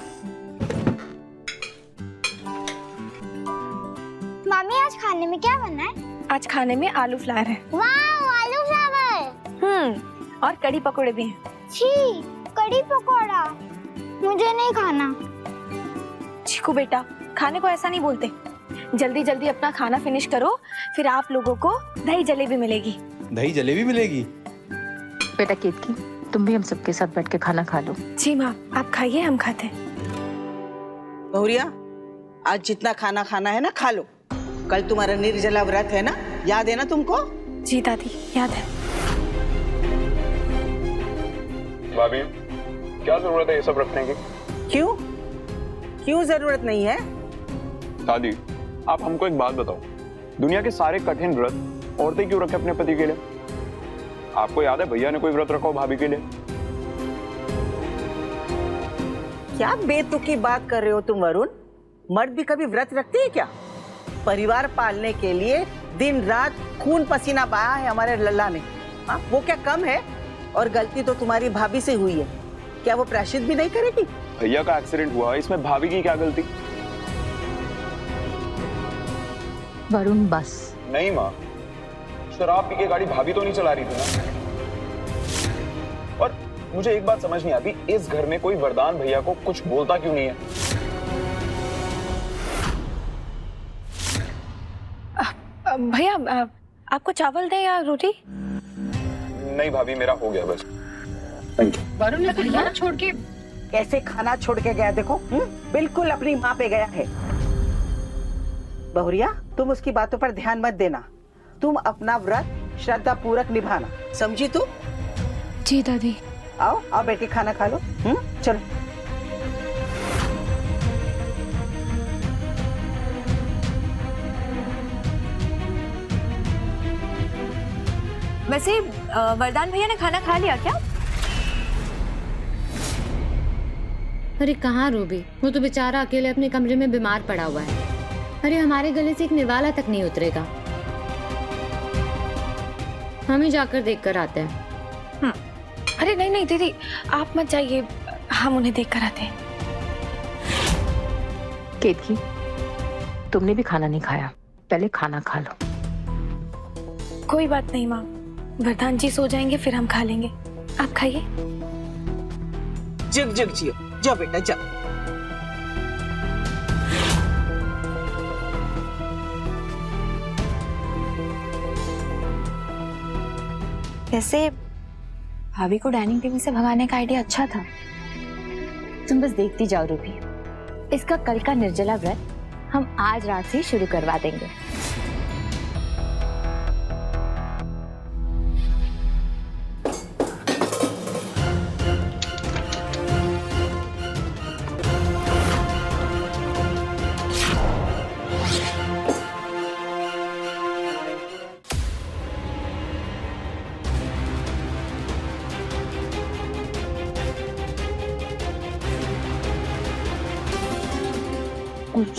मम्मी आज खाने में क्या बना है? आज खाने में आलू फ्लावर है। वाह, आलू फ्लावर। और कड़ी पकोड़े भी हैं। छी, कड़ी पकोड़ा मुझे नहीं खाना। चीकू बेटा, खाने को ऐसा नहीं बोलते। जल्दी जल्दी अपना खाना फिनिश करो, फिर आप लोगों को दही जलेबी मिलेगी। दही जलेबी मिलेगी? बेटा केतकी, तुम भी हम सबके साथ बैठ के खाना खा लो। जी माँ, आप खाइए, हम खाते हैं। बहुरिया, आज जितना खाना खाना है ना खा लो। कल तुम्हारा निर्जला व्रत है ना, याद है ना तुमको? जी दादी, याद है। भाभी, क्या जरूरत है ये सब रखने की? क्यों जरूरत नहीं है? दादी, आप हमको एक बात बताओ, दुनिया के सारे कठिन व्रत औरतें क्यों रखे अपने पति के लिए? आपको याद है भैया ने कोई व्रत रखा हो भाभी के लिए? क्या बेतुकी बात कर रहे हो तुम वरुण? मर्द भी कभी व्रत रखते हैं क्या? परिवार पालने के लिए दिन रात खून पसीना बहाया है हमारे लल्ला ने। हाँ, वो क्या कम है? और गलती तो तुम्हारी भाभी से हुई है, क्या वो प्रायश्चित भी नहीं करेगी? भैया का एक्सीडेंट हुआ, इसमें भाभी की क्या गलती? वरुण बस। नहीं माँ, शराब पी के गाड़ी भाभी तो नहीं चला रही थी ना। और मुझे एक बात समझ नहीं आती, इस घर में कोई वरदान भैया को कुछ बोलता क्यों नहीं है? भैया, आपको चावल दें या रोटी? नहीं भाभी, मेरा हो गया बस। वरुण ने खाना छोड़ के कैसे खाना छोड़ के गया? देखो, बिल्कुल अपनी माँ पे गया है। बहुरिया, तुम उसकी बातों पर ध्यान मत देना, तुम अपना व्रत श्रद्धा पूर्वक निभाना, समझी तू? जी दादी। आओ आओ बैठ के खाना खा लो। चलो। वैसे वरदान भैया ने खाना खा लिया क्या? अरे कहाँ रूबी, वो तो बेचारा अकेले अपने कमरे में बीमार पड़ा हुआ है। अरे हमारे गले से एक निवाला तक नहीं उतरेगा। हम ही जाकर देख कर आते हैं। अरे नहीं नहीं दीदी, आप मत जाइए, हम उन्हें देख कर आते हैं। केतकी, तुमने भी खाना नहीं खाया, पहले खाना खा लो। कोई बात नहीं माँ, वरदान जी सो जाएंगे फिर हम खा लेंगे, आप खाइए। जग जग जियो, जाओ बेटा जाओ। वैसे भाभी को डाइनिंग टेबल से भगाने का आइडिया अच्छा था। तुम बस देखती जाओ रूबी, इसका कल का निर्जला व्रत हम आज रात से ही शुरू करवा देंगे।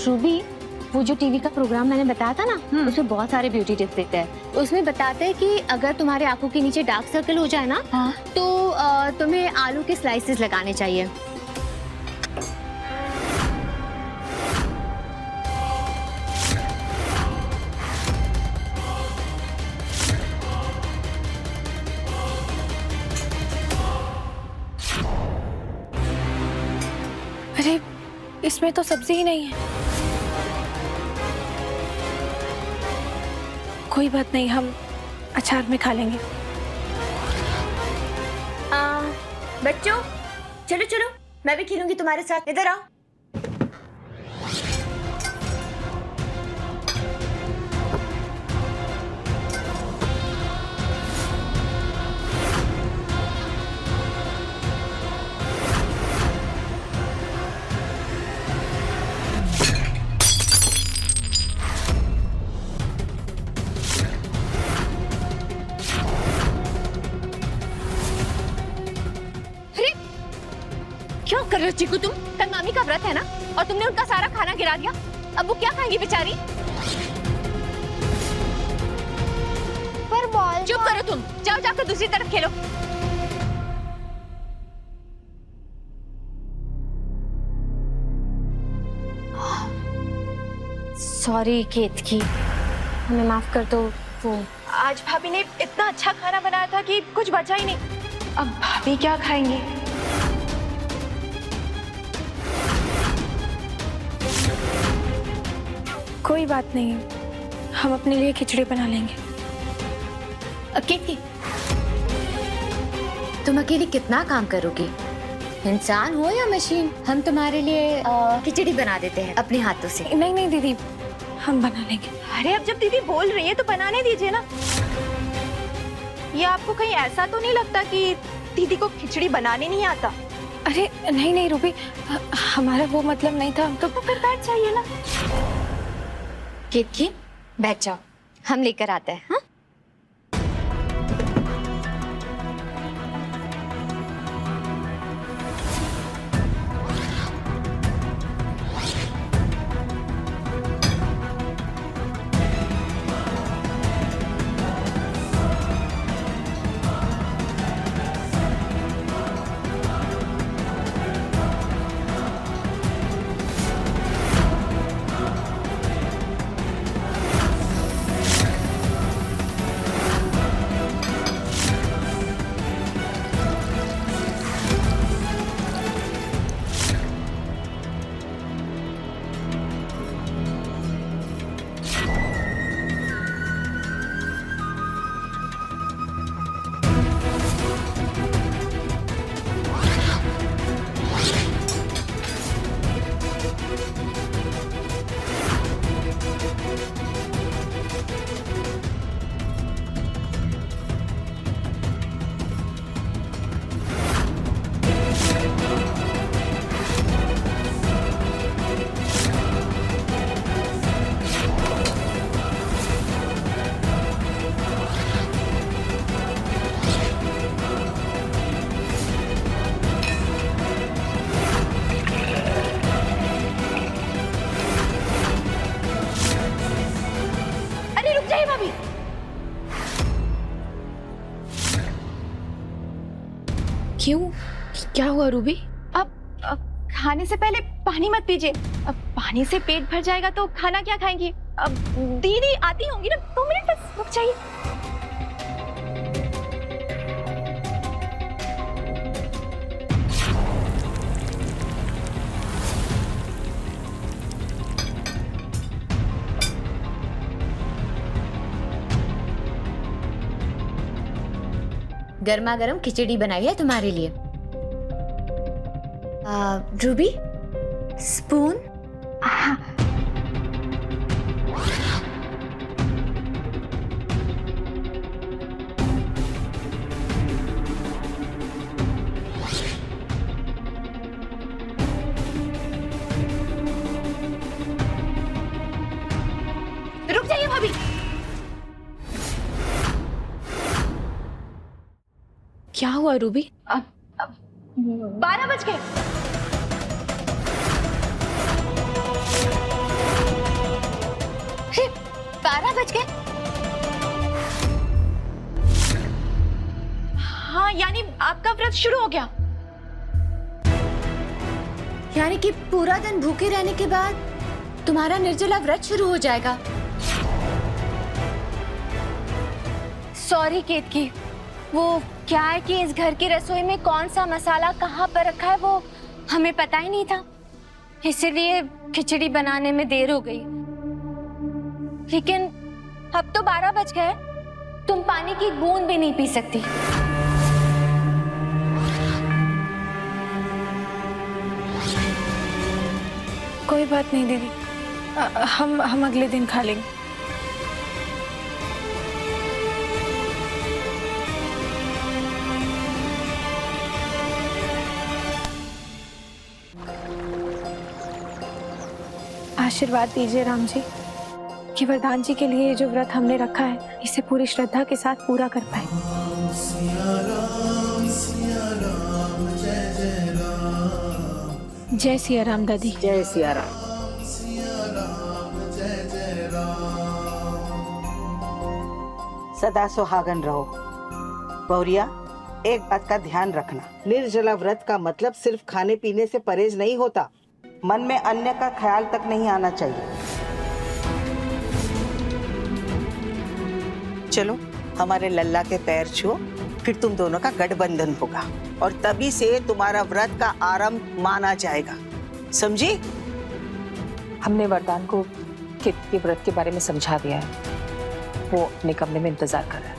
रूबी, वो जो टीवी का प्रोग्राम मैंने बताया था ना, उसमें बहुत सारे ब्यूटी टिप्स देते हैं। उसमें बताते हैं कि अगर तुम्हारे आंखों के नीचे डार्क सर्कल हो जाए ना, तो तुम्हें आलू के स्लाइसेस लगाने चाहिए। अरे इसमें तो सब्जी ही नहीं है। कोई बात नहीं, हम अचार में खा लेंगे। बच्चों चलो चलो, मैं भी खेलूंगी तुम्हारे साथ, इधर आओ। क्या कर रहे हो चिकू तुम? कल मामी का व्रत है ना, और तुमने उनका सारा खाना गिरा दिया। अब वो क्या खाएंगी बेचारी? पर बॉल चुप करो तुम, जाओ जाकर दूसरी तरफ खेलो। सॉरी केतकी, हमें माफ कर दो। वो आज भाभी ने इतना अच्छा खाना बनाया था कि कुछ बचा ही नहीं। अब भाभी क्या खाएंगे? कोई बात नहीं, हम अपने लिए खिचड़ी बना लेंगे। केतकी, तुम अकेली कितना काम करोगी? इंसान हो या मशीन, हम तुम्हारे लिए खिचड़ी बना देते हैं अपने हाथों से। नहीं नहीं दीदी, हम बना लेंगे। अरे अब जब दीदी बोल रही है तो बनाने दीजिए ना। ये आपको कहीं ऐसा तो नहीं लगता कि दीदी को खिचड़ी बनाने नहीं आता? अरे नहीं नहीं रूबी, हमारा वो मतलब नहीं था। तो फिर बैठ जाइए ना। केतकी बैठ जाओ, हम लेकर आते हैं। हाँ? क्यों? क्या हुआ रूबी? अब खाने से पहले पानी मत पीजिए। अब पानी से पेट भर जाएगा तो खाना क्या खाएंगी? अब दीदी आती होंगी ना, 2 मिनट बस रुक जाइए। गर्मा गर्म खिचड़ी बनाई है तुम्हारे लिए। Ruby, spoon. हाँ। रुक जाइए भाभी। क्या हुआ रूबी? 12 बज गए। हे, 12 बज गए? हाँ, यानी आपका व्रत शुरू हो गया। यानी कि पूरा दिन भूखे रहने के बाद तुम्हारा निर्जला व्रत शुरू हो जाएगा। सॉरी केतकी, वो क्या है कि इस घर की रसोई में कौन सा मसाला कहाँ पर रखा है वो हमें पता ही नहीं था, इसीलिए खिचड़ी बनाने में देर हो गई। लेकिन अब तो 12 बज गए, तुम पानी की बूंद भी नहीं पी सकती। कोई बात नहीं दीदी, हम अगले दिन खा लेंगे। आशीर्वाद दीजिए राम जी कि वरदान जी के लिए जो व्रत हमने रखा है इसे पूरी श्रद्धा के साथ पूरा कर पाए। जय सिया राम दादी। जय सिया राम। सदा सुहागन रहो। बहुरिया, एक बात का ध्यान रखना, निर्जला व्रत का मतलब सिर्फ खाने पीने से परहेज नहीं होता, मन में अन्य का ख्याल तक नहीं आना चाहिए। चलो हमारे लल्ला के पैर छुओ, फिर तुम दोनों का गठबंधन होगा और तभी से तुम्हारा व्रत का आरंभ माना जाएगा, समझी? हमने वरदान को कित के व्रत के बारे में समझा दिया है, वो अपने कमरे में इंतजार कर रहा है।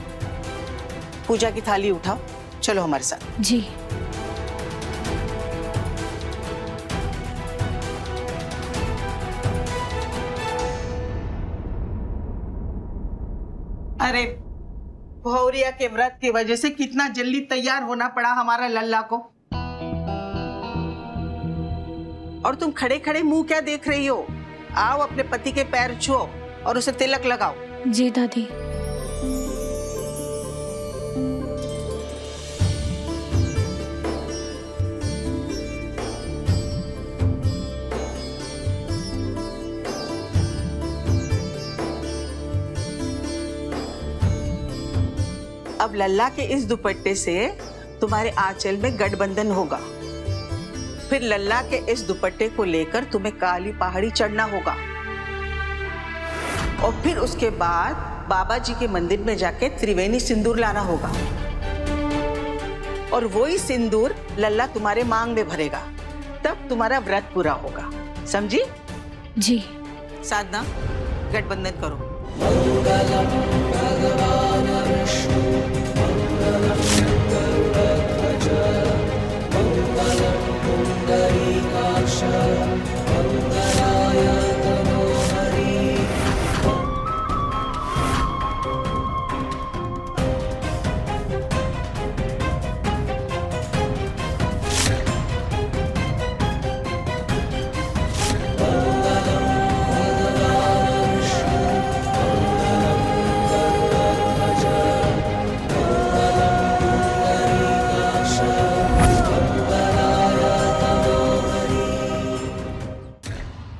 पूजा की थाली उठाओ, चलो हमारे साथ। जी। अरे भौरिया के व्रत की वजह से कितना जल्दी तैयार होना पड़ा हमारा लल्ला को। और तुम खड़े खड़े मुंह क्या देख रही हो? आओ अपने पति के पैर छुओ और उसे तिलक लगाओ। जी दादी। अब लल्ला के इस दुपट्टे से तुम्हारे आंचल में गठबंधन होगा, फिर लल्ला के इस दुपट्टे को लेकर तुम्हें काली पहाड़ी चढ़ना होगा और फिर उसके बाद बाबा जी के मंदिर में जाके त्रिवेणी सिंदूर लाना होगा और वही सिंदूर लल्ला तुम्हारे मांग में भरेगा, तब तुम्हारा व्रत पूरा होगा, समझी? जी। साधना, गठबंधन करो।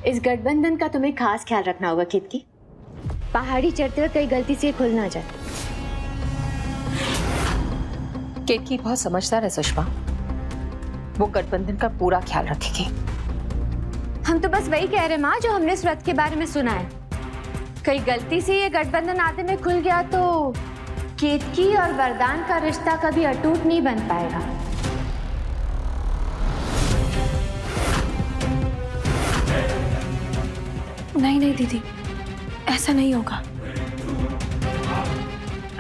इस गठबंधन का तुम्हें खास ख्याल रखना होगा केतकी, पहाड़ी चढ़ते हुए कहीं गलती से खुल ना जाए। केतकी बहुत समझदार है सुषमा, वो गठबंधन का पूरा ख्याल रखेगी। हम तो बस वही कह रहे माँ जो हमने इस व्रत के बारे में सुना है, कहीं गलती से ये गठबंधन आते में खुल गया तो केतकी और वरदान का रिश्ता कभी अटूट नहीं बन पाएगा। नहीं नहीं दीदी, ऐसा नहीं होगा,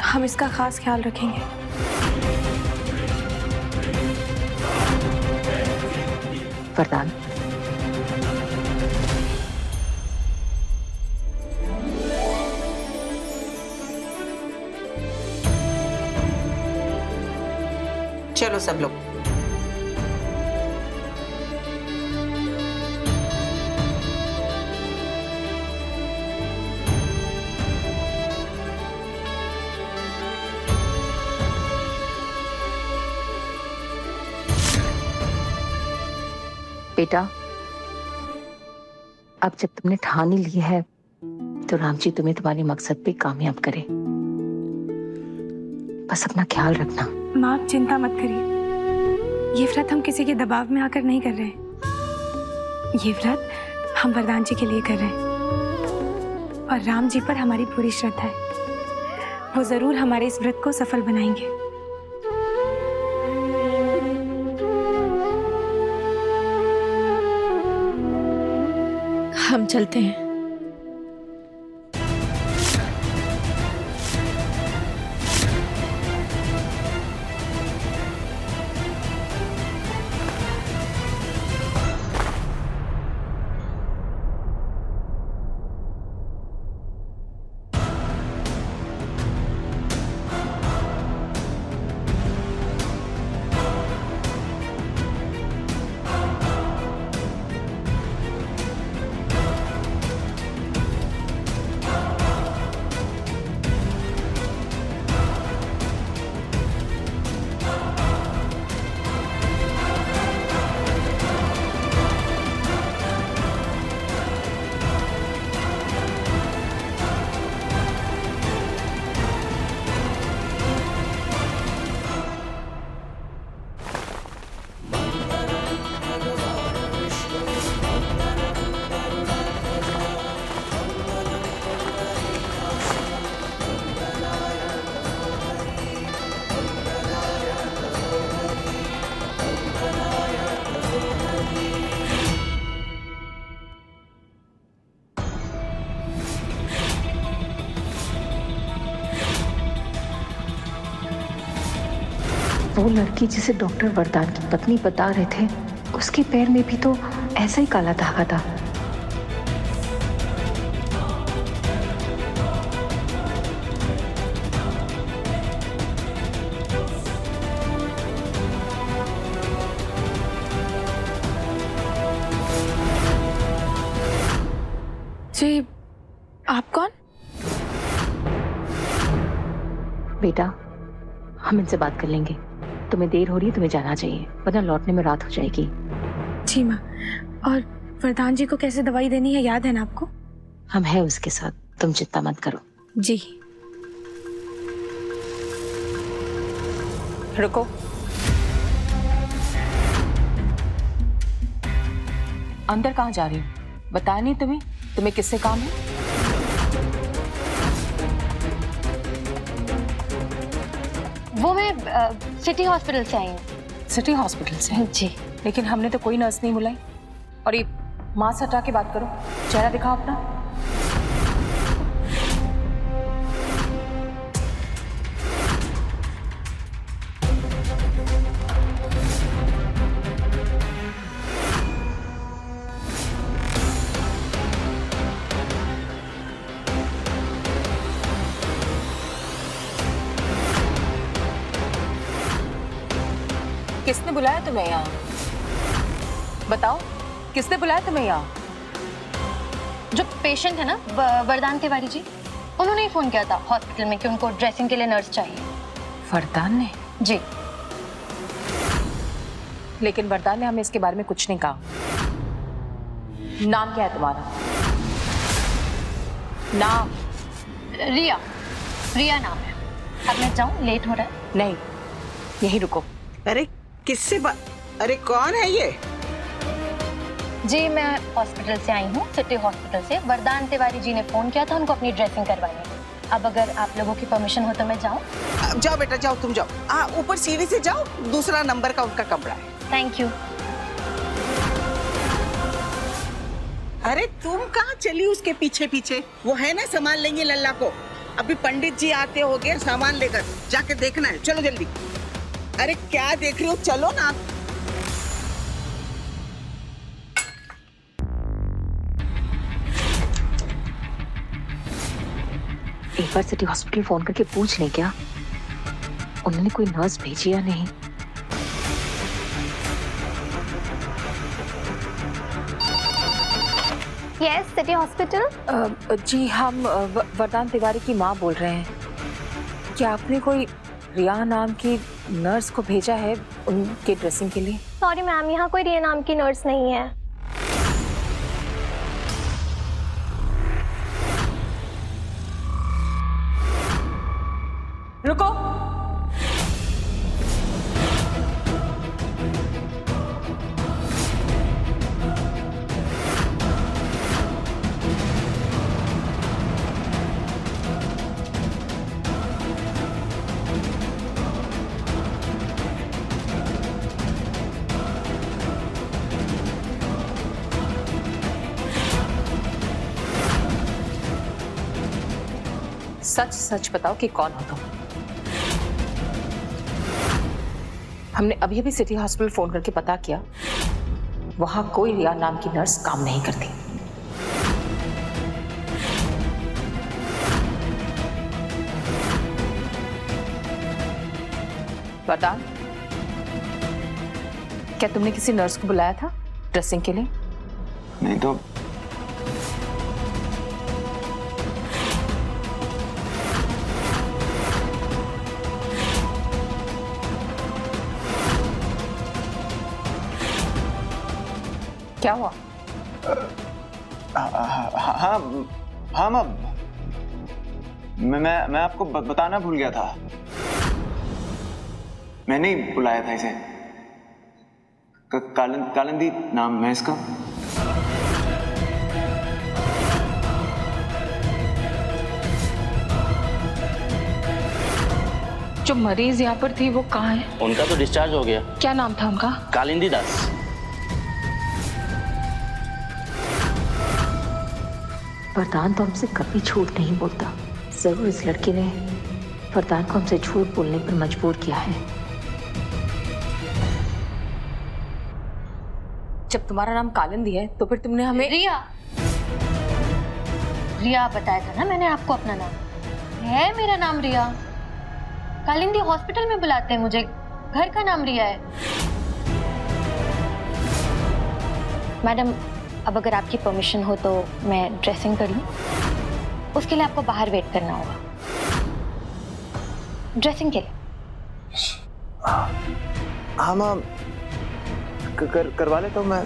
हम इसका खास ख्याल रखेंगे। वरदान, चलो सब लोग। बेटा, अब जब तुमने ठान ही ली है तो राम जी तुम्हें तुम्हारे मकसद पे कामयाब करे। बस अपना ख्याल रखना। माँ, आप चिंता मत करिए। ये व्रत हम किसी के दबाव में आकर नहीं कर रहे हैं। ये व्रत हम वरदान जी के लिए कर रहे हैं और राम जी पर हमारी पूरी श्रद्धा है। वो जरूर हमारे इस व्रत को सफल बनाएंगे। हम चलते हैं। वो लड़की जिसे डॉक्टर वरदान की पत्नी बता रहे थे, उसके पैर में भी तो ऐसा ही काला धागा था। जी, आप कौन? बेटा, हम इनसे बात कर लेंगे। तुम्हें देर हो रही है, तुम्हें जाना चाहिए, वरना लौटने में रात हो जाएगी। जी माँ। और वरदान जी को कैसे दवाई देनी है याद है ना आपको? हम हैं उसके साथ, तुम चिंता मत करो। जी। रुको। अंदर कहाँ जा रही हो? बताया नहीं तुम्हें? तुम्हें किससे काम है? वो मैं सिटी हॉस्पिटल से आई हूँ। सिटी हॉस्पिटल से? जी। लेकिन हमने तो कोई नर्स नहीं बुलाई। और ये मास्क हटा के बात करो, चेहरा दिखाओ अपना। किसने बुलाया तुम्हें यहाँ? बताओ, किसने बुलाया तुम्हें यहाँ? जो पेशेंट है ना वरदान तिवारी जी, उन्होंने ही फोन किया था हॉस्पिटल में कि उनको ड्रेसिंग के लिए नर्स चाहिए। वरदान ने? जी। लेकिन वरदान ने हमें इसके बारे में कुछ नहीं कहा। नाम क्या है तुम्हारा? नाम? रिया। रिया नाम है। अब मैं जाऊँ, लेट हो रहा है। नहीं, यहीं रुको। अरे किससे अरे कौन है ये? जी, मैं हॉस्पिटल से आई हूँ, सिटी हॉस्पिटल से। वरदान तिवारी जी ने फोन किया था उनको अपनी ड्रेसिंग करवानी। अब अगर आप लोगों की परमिशन हो तो मैं जाऊँ? जाओ बेटा जाओ, तुम जाओ। ऊपर सीढ़ी से जाओ, दूसरा नंबर का उनका कमरा है। Thank you. अरे तुम कहाँ चली उसके पीछे पीछे? वो है ना, संभाल लेंगे लल्ला को। अभी पंडित जी आते होंगे सामान लेकर, जाके देखना है। चलो जल्दी। अरे क्या देख रही हो, चलो ना। एक बार सिटी हॉस्पिटल फोन करके पूछ लें क्या उन्होंने कोई नर्स भेजी या नहीं। Yes, city hospital. जी हम वरदान तिवारी की माँ बोल रहे हैं। क्या आपने कोई रिया नाम की नर्स को भेजा है उनके ड्रेसिंग के लिए? सॉरी मैम, यहाँ कोई रिया नाम की नर्स नहीं है। रुको। सच सच बताओ कि कौन हो तुम? हमने अभी अभी सिटी हॉस्पिटल फोन करके पता किया, वहां कोई रिया नाम की नर्स काम नहीं करती। वरदान, क्या तुमने किसी नर्स को बुलाया था ड्रेसिंग के लिए? नहीं तो क्या हुआ? हाँ मैं आपको बताना भूल गया था। मैंने ही बुलाया था इसे। कालिंदी नाम है इसका। जो मरीज यहाँ पर थी वो कहाँ है? उनका तो डिस्चार्ज हो गया। क्या नाम था उनका? कालिंदी दास। वरदान तो हमसे कभी झूठ नहीं बोलता। जरूर इस लड़की ने वरदान को हमसे झूठ बोलने पर मजबूर किया है। जब तुम्हारा नाम कालिंदी है तो फिर तुमने हमें रिया बताया था ना मैंने आपको अपना नाम। है मेरा नाम रिया। कालिंदी हॉस्पिटल में बुलाते हैं मुझे, घर का नाम रिया है। मैडम, अब अगर आपकी परमिशन हो तो मैं ड्रेसिंग कर लूं? उसके लिए आपको बाहर वेट करना होगा ड्रेसिंग के लिए। हाँ मैम, करवा लेता हूँ मैं।